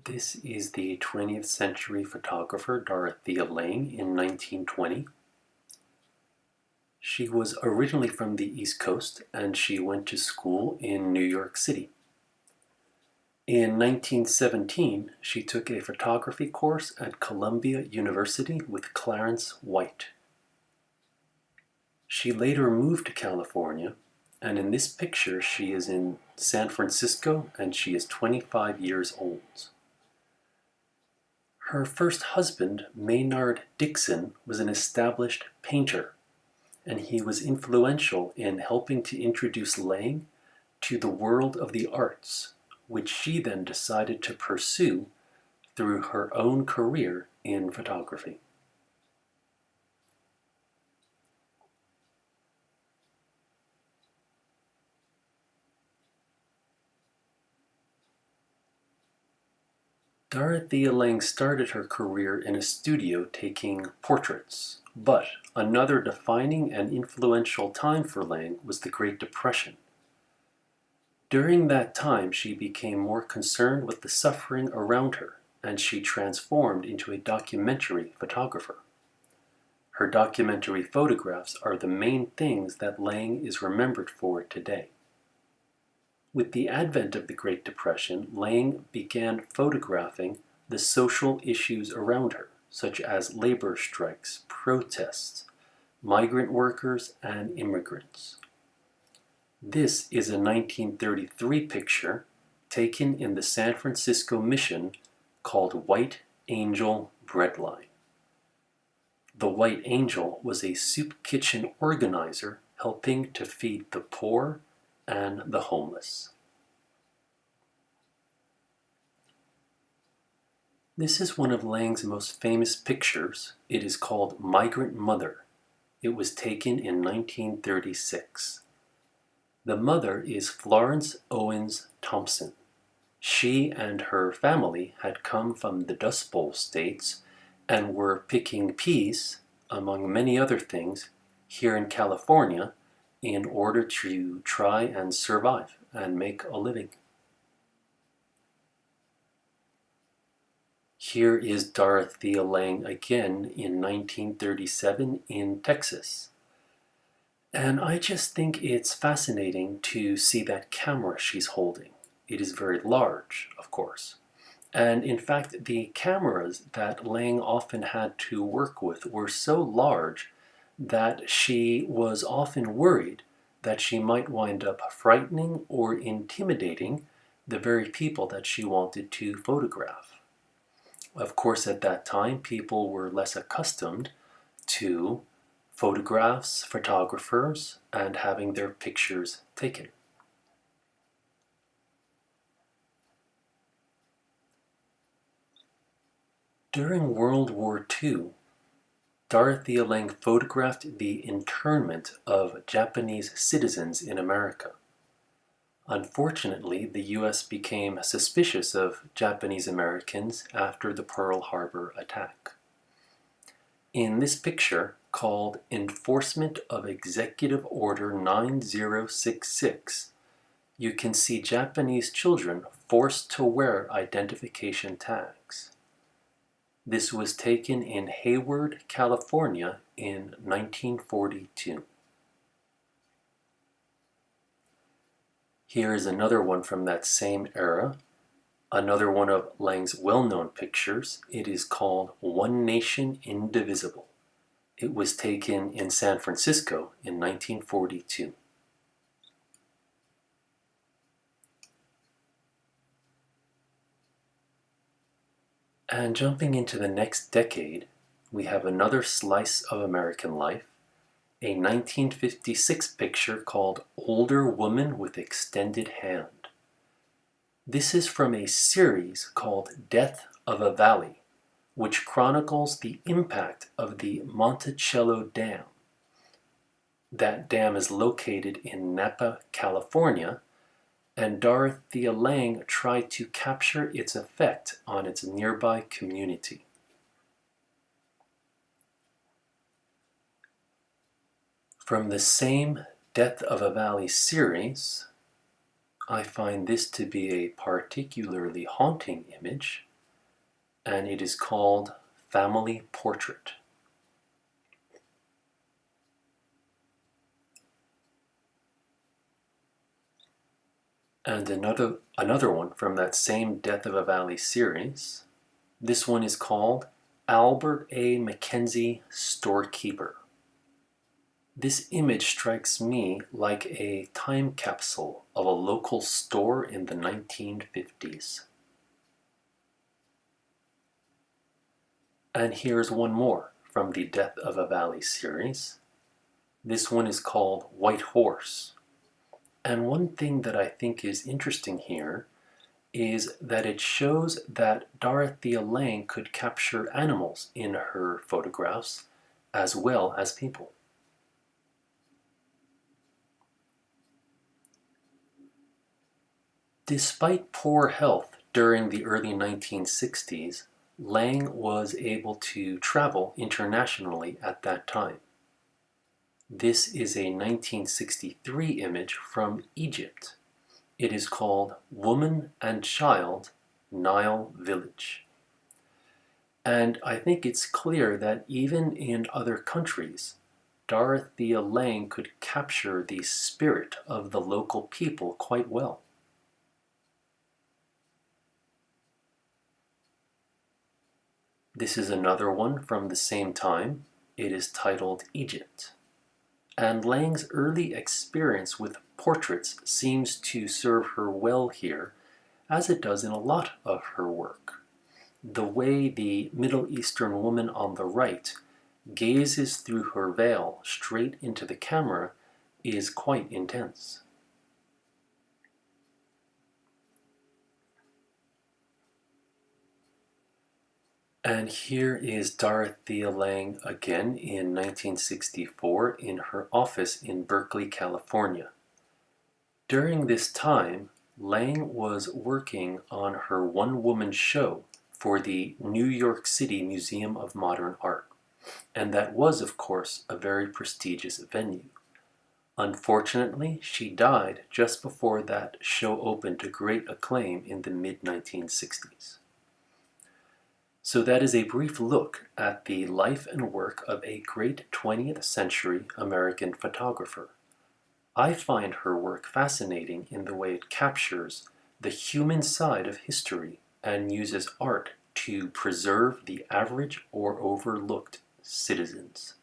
This is the 20th century photographer Dorothea Lange in 1920. She was originally from the East Coast and she went to school in New York City. In 1917, she took a photography course at Columbia University with Clarence White. She later moved to California, and in this picture she is in San Francisco and she is 25 years old. Her first husband, Maynard Dixon, was an established painter, and he was influential in helping to introduce Lange to the world of the arts, which she then decided to pursue through her own career in photography. Dorothea Lange started her career in a studio taking portraits, but another defining and influential time for Lange was the Great Depression. During that time, she became more concerned with the suffering around her, and she transformed into a documentary photographer. Her documentary photographs are the main things that Lange is remembered for today. With the advent of the Great Depression, Lange began photographing the social issues around her, such as labor strikes, protests, migrant workers, and immigrants. This is a 1933 picture taken in the San Francisco Mission called White Angel Breadline. The White Angel was a soup kitchen organizer helping to feed the poor and the homeless. This is one of Lange's most famous pictures. It is called Migrant Mother. It was taken in 1936. The mother is Florence Owens Thompson. She and her family had come from the Dust Bowl states and were picking peas, among many other things, here in California in order to try and survive and make a living. Here is Dorothea Lange again in 1937 in Texas. And I just think it's fascinating to see that camera she's holding. It is very large, of course. And in fact, the cameras that Lange often had to work with were so large that she was often worried that she might wind up frightening or intimidating the very people that she wanted to photograph. Of course, at that time, people were less accustomed to photographs, photographers, and having their pictures taken. During World War II, Dorothea Lange photographed the internment of Japanese citizens in America. Unfortunately, the U.S. became suspicious of Japanese Americans after the Pearl Harbor attack. In this picture, called Enforcement of Executive Order 9066, you can see Japanese children forced to wear identification tags. This was taken in Hayward, California in 1942. Here is another one from that same era, another one of Lange's well-known pictures. It is called One Nation Indivisible. It was taken in San Francisco in 1942. And jumping into the next decade, we have another slice of American life, a 1956 picture called Older Woman with Extended Hand. This is from a series called Death of a Valley, which chronicles the impact of the Monticello Dam. That dam is located in Napa, California, and Dorothea Lange tried to capture its effect on its nearby community. From the same Death of a Valley series, I find this to be a particularly haunting image. and it is called Family Portrait. And another one from that same Death of a Valley series. This one is called Albert A. Mackenzie, Storekeeper. This image strikes me like a time capsule of a local store in the 1950s. And here's one more from the Death of a Valley series. This one is called White Horse. And one thing that I think is interesting here is that it shows that Dorothea Lange could capture animals in her photographs as well as people. Despite poor health during the early 1960s, Lange was able to travel internationally at that time. This is a 1963 image from Egypt. It is called Woman and Child, Nile Village. And I think it's clear that even in other countries, Dorothea Lange could capture the spirit of the local people quite well. This is another one from the same time. It is titled Egypt. And Lange's early experience with portraits seems to serve her well here, as it does in a lot of her work. The way the Middle Eastern woman on the right gazes through her veil straight into the camera is quite intense. And here is Dorothea Lange again in 1964 in her office in Berkeley, California. During this time, Lange was working on her one-woman show for the New York City Museum of Modern Art, and that was, of course, a very prestigious venue. Unfortunately, she died just before that show opened to great acclaim in the mid-1960s. So that is a brief look at the life and work of a great 20th century American photographer. I find her work fascinating in the way it captures the human side of history and uses art to preserve the average or overlooked citizens.